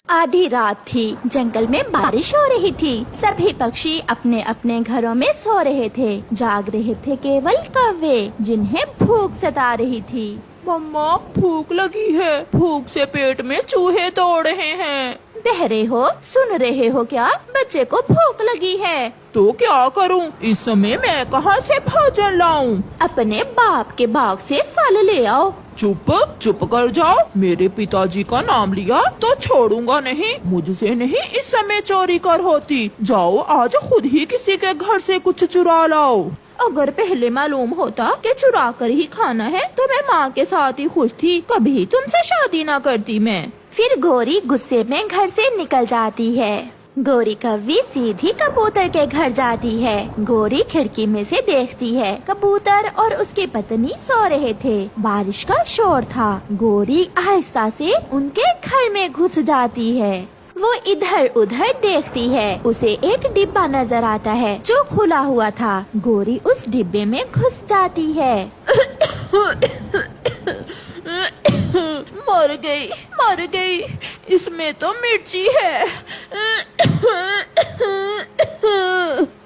आधी रात थी। जंगल में बारिश हो रही थी। सभी पक्षी अपने अपने घरों में सो रहे थे। जाग रहे थे केवल कौवे, जिन्हें भूख सता रही थी। मम्मा, भूख लगी है। भूख से पेट में चूहे दौड़ रहे हैं। बहरे हो, सुन रहे हो क्या? बच्चे को भूख लगी है। तो क्या करूं? इस समय मैं कहां से भोजन लाऊं? अपने बाप के बाग से फल ले आओ। चुप चुप कर जाओ। मेरे पिताजी का नाम लिया तो छोड़ूंगा नहीं। मुझसे नहीं इस समय चोरी कर होती। जाओ, आज खुद ही किसी के घर से कुछ चुरा लाओ। अगर पहले मालूम होता कि चुरा कर ही खाना है तो मैं माँ के साथ ही खुश थी। कभी तुमसे शादी ना करती मैं। फिर गोरी गुस्से में घर से निकल जाती है। गोरी कौवी सीधी कबूतर के घर जाती है। गोरी खिड़की में से देखती है, कबूतर और उसकी पत्नी सो रहे थे। बारिश का शोर था। गोरी आहिस्ता से उनके घर में घुस जाती है। वो इधर उधर देखती है। उसे एक डिब्बा नजर आता है जो खुला हुआ था। गोरी उस डिब्बे में घुस जाती है। मर गई। इसमें तो मिर्ची है।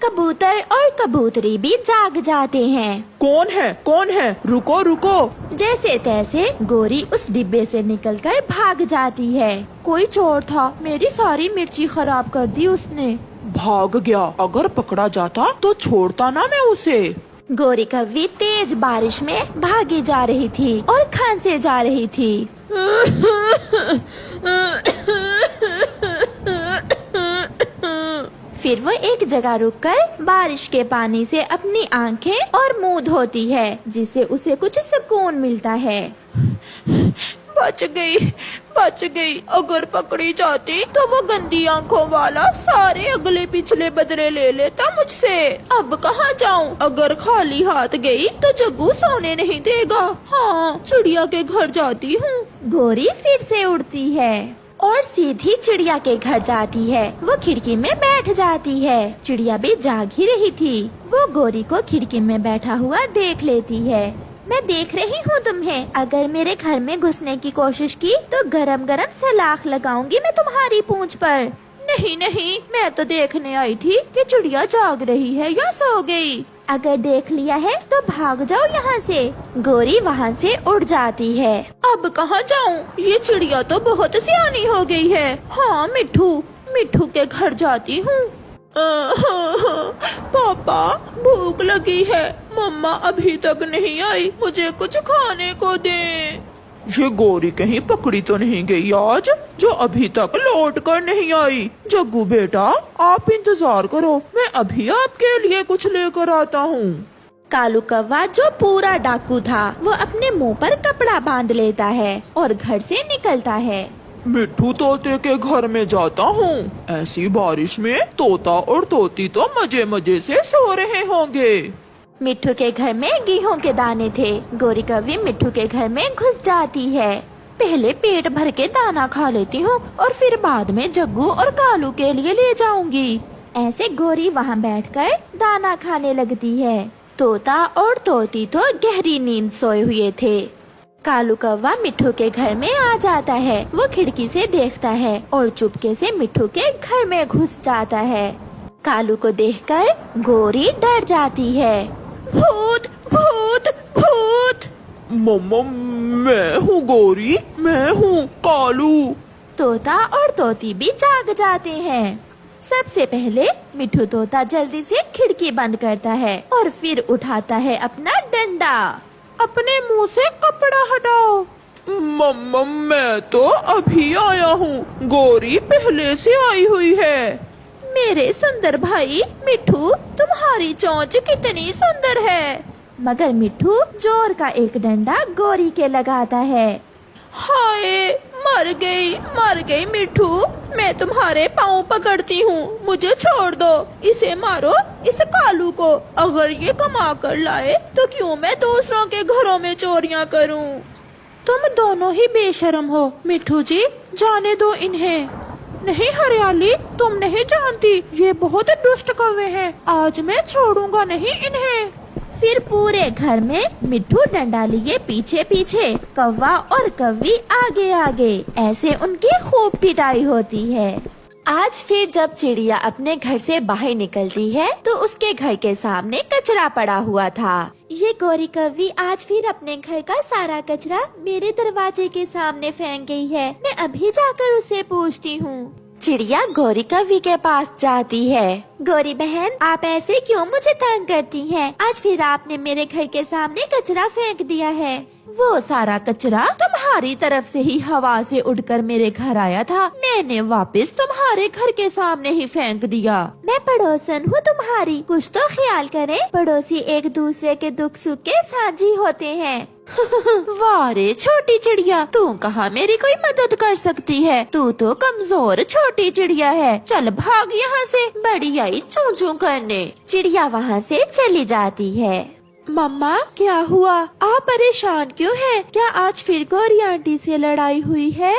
कबूतर और कबूतरी भी जाग जाते हैं। कौन है? रुको रुको। जैसे तैसे गोरी उस डिब्बे से निकलकर भाग जाती है। कोई चोर था, मेरी सारी मिर्ची खराब कर दी उसने। भाग गया। अगर पकड़ा जाता तो छोड़ता ना मैं उसे। गोरी कौवी तेज बारिश में भागी जा रही थी और खांसे जा रही थी। फिर वो एक जगह रुककर बारिश के पानी से अपनी आंखें और मुंह धोती है, जिससे उसे कुछ सुकून मिलता है। बच गई। अगर पकड़ी जाती तो वो गंदी आंखों वाला सारे अगले पिछले बदले ले लेता मुझसे। अब कहाँ जाऊँ? अगर खाली हाथ गई तो जग्गू सोने नहीं देगा। हाँ, चिड़िया के घर जाती हूँ। गोरी फिर से उड़ती है और सीधी चिड़िया के घर जाती है। वो खिड़की में बैठ जाती है। चिड़िया भी जाग ही रही थी। वो गोरी को खिड़की में बैठा हुआ देख लेती है। मैं देख रही हूँ तुम्हें। अगर मेरे घर में घुसने की कोशिश की तो गरम गरम सलाख लगाऊंगी मैं तुम्हारी पूंछ पर। नहीं, मैं तो देखने आई थी कि चिड़िया जाग रही है या सो गई। अगर देख लिया है तो भाग जाओ यहाँ से। गोरी वहाँ से उड़ जाती है। अब कहाँ जाऊँ? ये चिड़िया तो बहुत सियानी हो गई है। हाँ, मिठू के घर जाती हूँ। पापा, भूख लगी है। मम्मा अभी तक नहीं आई। मुझे कुछ खाने को दे। ये गोरी कहीं पकड़ी तो नहीं गई आज, जो अभी तक लौट कर नहीं आई। जग्गू बेटा, आप इंतजार करो, मैं अभी आपके लिए कुछ लेकर आता हूँ। कालू कौवा, जो पूरा डाकू था, वो अपने मुंह पर कपड़ा बांध लेता है और घर से निकलता है। मिट्ठू तोते के घर में जाता हूँ। ऐसी बारिश में तोता और तोती तो मजे मजे से सो रहे होंगे। मिट्ठू के घर में गेहूं के दाने थे। गोरी कौवी मिट्ठू के घर में घुस जाती है। पहले पेट भर के दाना खा लेती हूँ और फिर बाद में जग्गू और कालू के लिए ले जाऊंगी। ऐसे गोरी वहाँ बैठकर दाना खाने लगती है। तोता और तोती तो गहरी नींद सोए हुए थे। कालू कौवा मिट्ठू के घर में आ जाता है। वो खिड़की से देखता है और चुपके से मिट्ठू के घर में घुस जाता है। कालू को देखकर गोरी डर जाती है। भूत भूत भूत। मम्मा, मैं हूँ गोरी, मैं हूँ कालू। तोता और तोती भी जाग जाते हैं। सबसे पहले मिट्ठू तोता जल्दी से खिड़की बंद करता है और फिर उठाता है अपना डंडा। अपने मुंह से कपड़ा हटाओ। मम्मा, मैं तो अभी आया हूँ। गोरी पहले से आई हुई है। मेरे सुंदर भाई मिट्ठू, तुम्हारी चोंच कितनी सुंदर है। मगर मिट्ठू जोर का एक डंडा गोरी के लगाता है। हाय, मर गई मिट्ठू। मैं तुम्हारे पाँव पकड़ती हूँ, मुझे छोड़ दो। इसे मारो, इस कालू को। अगर ये कमा कर लाए तो क्यों मैं दूसरों के घरों में चोरियाँ करूँ। तुम दोनों ही बेशर्म हो मिट्ठू जी, जाने दो इन्हें। नहीं हरियाली, तुम नहीं जानती, ये बहुत दुष्ट कौवे हैं। आज मैं छोड़ूंगा नहीं इन्हें। फिर पूरे घर में मिट्ठू डंडा लिए पीछे पीछे, कौवा और कौवी आगे आगे। ऐसे उनकी खूब पिटाई होती है। आज फिर जब चिड़िया अपने घर से बाहर निकलती है तो उसके घर के सामने कचरा पड़ा हुआ था। ये गौरी कौवी आज फिर अपने घर का सारा कचरा मेरे दरवाजे के सामने फेंक गई है। मैं अभी जाकर उसे पूछती हूँ। चिड़िया गौरी कौवी के पास जाती है। गौरी बहन, आप ऐसे क्यों मुझे तंग करती हैं? आज फिर आपने मेरे घर के सामने कचरा फेंक दिया है। वो सारा कचरा तुम्हारी तरफ से ही हवा से उड़कर मेरे घर आया था। मैंने वापस तुम्हारे घर के सामने ही फेंक दिया। मैं पड़ोसन हूँ तुम्हारी, कुछ तो ख्याल करें। पड़ोसी एक दूसरे के दुख सुख के साझी होते हैं। वाह रे छोटी चिड़िया, तू कहाँ मेरी कोई मदद कर सकती है? तू तो कमजोर छोटी चिड़िया है। चल भाग यहाँ से, बड़ी आई चूं चूं करने। चिड़िया वहाँ से चली जाती है। मम्मा, क्या हुआ? आप परेशान क्यों हैं? क्या आज फिर गौरी आंटी से लड़ाई हुई है?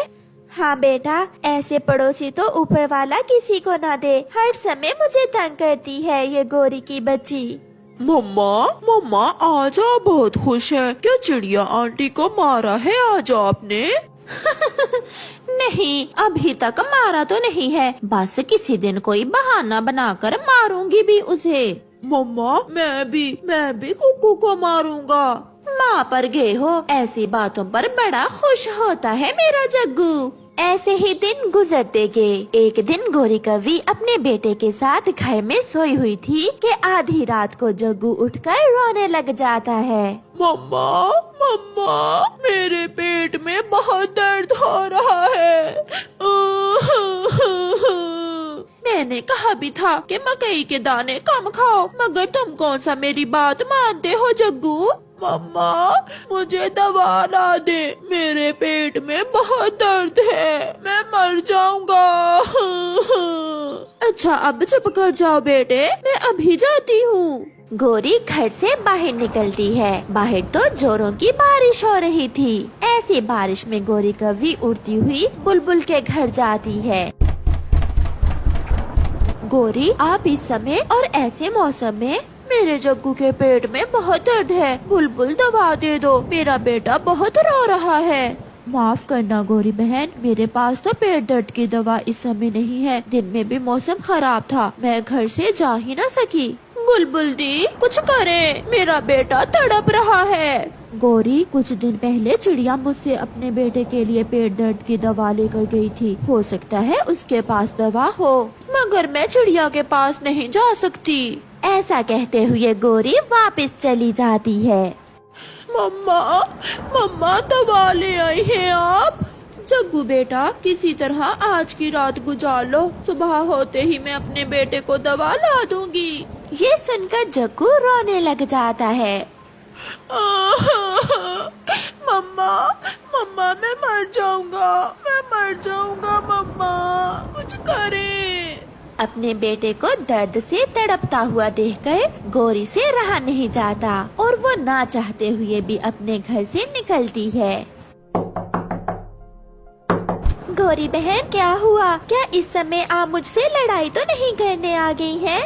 हाँ बेटा, ऐसे पड़ोसी तो ऊपर वाला किसी को ना दे। हर समय मुझे तंग करती है ये गौरी की बच्ची। मम्मा आज आप बहुत खुश हैं। क्या चिड़िया आंटी को मारा है आज आपने? नहीं, अभी तक मारा तो नहीं है। बस किसी दिन कोई बहाना बनाकर मारूंगी भी उसे। मम्मा, मैं भी कुकू को मारूंगा। माँ पर गए हो, ऐसी बातों पर बड़ा खुश होता है मेरा जग्गू। ऐसे ही दिन गुजरते गए। एक दिन गौरी कौवी अपने बेटे के साथ घर में सोई हुई थी कि आधी रात को जग्गू उठकर रोने लग जाता है। मम्मा, मेरे पेट में बहुत दर्द हो रहा है। मैंने कहा भी था कि मकई के दाने कम खाओ, मगर तुम कौन सा मेरी बात मानते हो जग्गू? मम्मा, मुझे दवा ला दे, मेरे पेट में बहुत दर्द है, मैं मर जाऊंगा। अच्छा, अब चुप कर जाओ बेटे, मैं अभी जाती हूँ। गौरी घर से बाहर निकलती है। बाहर तो जोरों की बारिश हो रही थी। ऐसी बारिश में गौरी कौवी उड़ती हुई बुलबुल के घर जाती है। गौरी, आप इस समय और ऐसे मौसम में? मेरे जग्गू के पेट में बहुत दर्द है, बुलबुल दवा दे दो, मेरा बेटा बहुत रो रहा है। माफ करना गौरी बहन, मेरे पास तो पेट दर्द की दवा इस समय नहीं है। दिन में भी मौसम खराब था, मैं घर से जा ही न सकी। बुलबुल दी, कुछ करे, मेरा बेटा तड़प रहा है। गौरी, कुछ दिन पहले चिड़िया मुझसे अपने बेटे के लिए पेट दर्द की दवा लेकर गई थी। हो सकता है उसके पास दवा हो, मगर मैं चिड़िया के पास नहीं जा सकती। ऐसा कहते हुए गौरी वापस चली जाती है। मम्मा दवा ले आई हैं आप? जग्गू बेटा, किसी तरह आज की रात गुजार लो, सुबह होते ही मैं अपने बेटे को दवा ला दूंगी। ये सुनकर जग्गू रोने लग जाता है। मम्मा, मैं मर जाऊंगा मम्मा, कुछ करें। अपने बेटे को दर्द से तड़पता हुआ देखकर गौरी से रहा नहीं जाता और वो ना चाहते हुए भी अपने घर से निकलती है। गौरी बहन, क्या हुआ? क्या इस समय आप मुझसे लड़ाई तो नहीं करने आ गई हैं?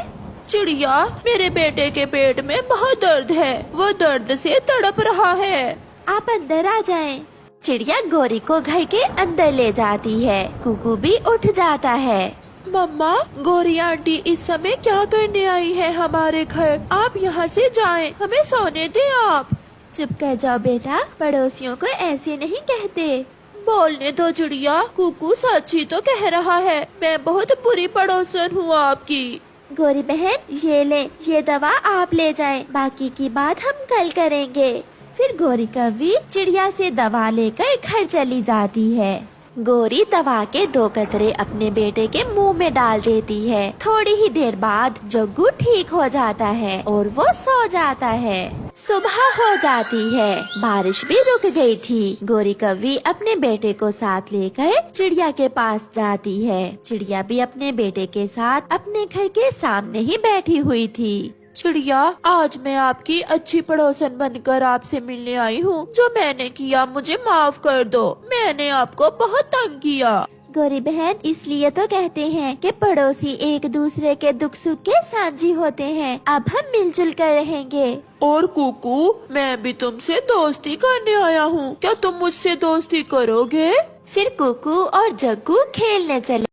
चिड़िया, मेरे बेटे के पेट में बहुत दर्द है, वो दर्द से तड़प रहा है। आप अंदर आ जाएं। चिड़िया गौरी को घर के अंदर ले जाती है। कुकू भी उठ जाता है। मम्मा, गौरी आंटी इस समय क्या करने आई है हमारे घर? आप यहाँ से जाएं, हमें सोने दें आप। चुप कर जाओ बेटा, पड़ोसियों को ऐसे नहीं कहते। बोलने दो चिड़िया, कुकू सच ही तो कह रहा है, मैं बहुत बुरी पड़ोसन हूँ आपकी। गौरी बहन, ये ले, ये दवा आप ले जाएं, बाकी की बात हम कल करेंगे। फिर गौरी कौवी चिड़िया से दवा लेकर घर चली जाती है। गौरी दवा के 2 कतरे अपने बेटे के मुंह में डाल देती है। थोड़ी ही देर बाद जग्गू ठीक हो जाता है और वो सो जाता है। सुबह हो जाती है, बारिश भी रुक गई थी। गौरी कौवी अपने बेटे को साथ लेकर चिड़िया के पास जाती है। चिड़िया भी अपने बेटे के साथ अपने घर के सामने ही बैठी हुई थी। चिड़िया, आज मैं आपकी अच्छी पड़ोसन बनकर आपसे मिलने आई हूँ। जो मैंने किया मुझे माफ कर दो, मैंने आपको बहुत तंग किया। गोरी बहन, इसलिए तो कहते हैं कि पड़ोसी एक दूसरे के दुख सुख के साझी होते हैं। अब हम मिलजुल कर रहेंगे। और कुकू, मैं भी तुमसे दोस्ती करने आया हूँ, क्या तुम मुझसे दोस्ती करोगे? फिर कुकू और जग्गू खेलने चले।